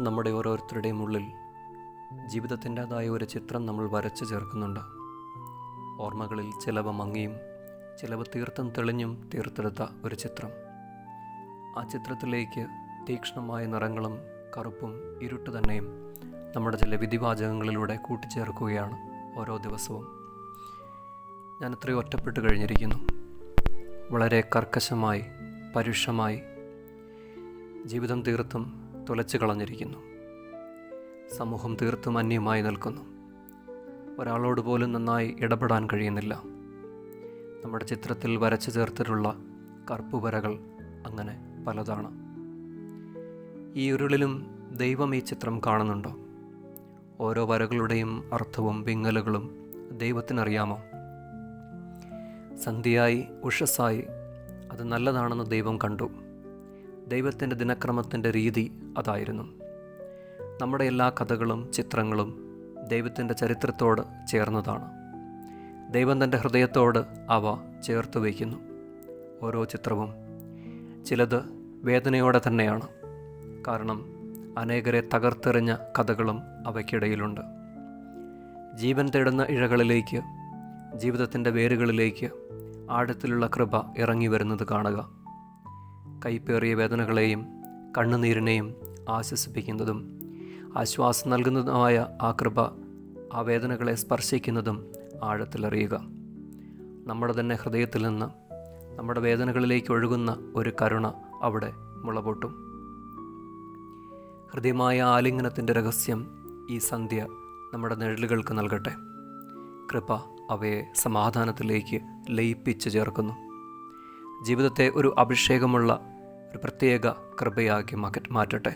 നമ്മുടെ ഓരോരുത്തരുടെയും ഉള്ളിൽ ജീവിതത്തിൻ്റെതായ ഒരു ചിത്രം നമ്മൾ വരച്ചു ചേർക്കുന്നുണ്ട്. ഓർമ്മകളിൽ ചിലവ മങ്ങിയും ചിലവ തീർത്തും തെളിഞ്ഞും തീർത്തെടുത്ത ഒരു ചിത്രം. ആ ചിത്രത്തിലേക്ക് തീക്ഷ്ണമായ നിറങ്ങളും കറുപ്പും ഇരുട്ട് തന്നെയും നമ്മുടെ ചില വിധിവാചകങ്ങളിലൂടെ കൂട്ടിച്ചേർക്കുകയാണ് ഓരോ ദിവസവും. ഞാൻ എത്രയോ ഒറ്റപ്പെട്ട് കഴിഞ്ഞിരിക്കുന്നു. വളരെ കർക്കശമായി പരുഷമായി ജീവിതം തീർത്തും തുലച്ചു കളഞ്ഞിരിക്കുന്നു. സമൂഹം തീർത്തും അന്യമായി നിൽക്കുന്നു. ഒരാളോട് പോലും നന്നായി ഇടപെടാൻ കഴിയുന്നില്ല. നമ്മുടെ ചിത്രത്തിൽ വരച്ചു ചേർത്തിട്ടുള്ള കറുപ്പുവരകൾ അങ്ങനെ പലതാണ്. ഈ ഇരുളിലും ദൈവം ഈ ചിത്രം കാണുന്നുണ്ടോ? ഓരോ വരകളുടെയും അർത്ഥവും വിങ്ങലുകളും ദൈവത്തിനറിയാമോ? സന്ധ്യയായി ഉഷസ്സായി അത് നല്ലതാണെന്ന് ദൈവം കണ്ടു. ദൈവത്തിൻ്റെ ദിനക്രമത്തിൻ്റെ രീതി അതായിരുന്നു. നമ്മുടെ എല്ലാ കഥകളും ചിത്രങ്ങളും ദൈവത്തിൻ്റെ ചരിത്രത്തോട് ചേർന്നതാണ്. ദൈവം തൻ്റെ ഹൃദയത്തോട് അവ ചേർത്ത് വയ്ക്കുന്നു. ഓരോ ചിത്രവും ചിലത് വേദനയോടെ തന്നെയാണ്. കാരണം അനേകരെ തകർത്തെറിഞ്ഞ കഥകളും അവയ്ക്കിടയിലുണ്ട്. ജീവൻ തേടുന്ന ഇഴകളിലേക്ക്, ജീവിതത്തിൻ്റെ വേരുകളിലേക്ക് ആഴത്തിലുള്ള കൃപ ഇറങ്ങി വരുന്നത് കാണുക. കൈപ്പേറിയ വേദനകളെയും കണ്ണുനീരിനെയും ആശ്വസിപ്പിക്കുന്നതും ആശ്വാസം നൽകുന്നതുമായ ആ കൃപ ആ വേദനകളെ സ്പർശിക്കുന്നതും ആഴത്തിലറിയുക. നമ്മുടെ തന്നെ ഹൃദയത്തിൽ നിന്ന് നമ്മുടെ വേദനകളിലേക്ക് ഒഴുകുന്ന ഒരു കരുണ അവിടെ മുളപൊട്ടും. ഹൃദ്യമായ ആലിംഗനത്തിൻ്റെ രഹസ്യം ഈ സന്ധ്യ നമ്മുടെ നിഴലുകൾക്ക് നൽകട്ടെ. കൃപ അവയെ സമാധാനത്തിലേക്ക് ലയിപ്പിച്ച് ചേർക്കുന്നു. ജീവിതത്തെ ഒരു അഭിഷേകമുള്ള ഒരു പ്രത്യേക കൃപയാക്കി മാറ്റട്ടെ.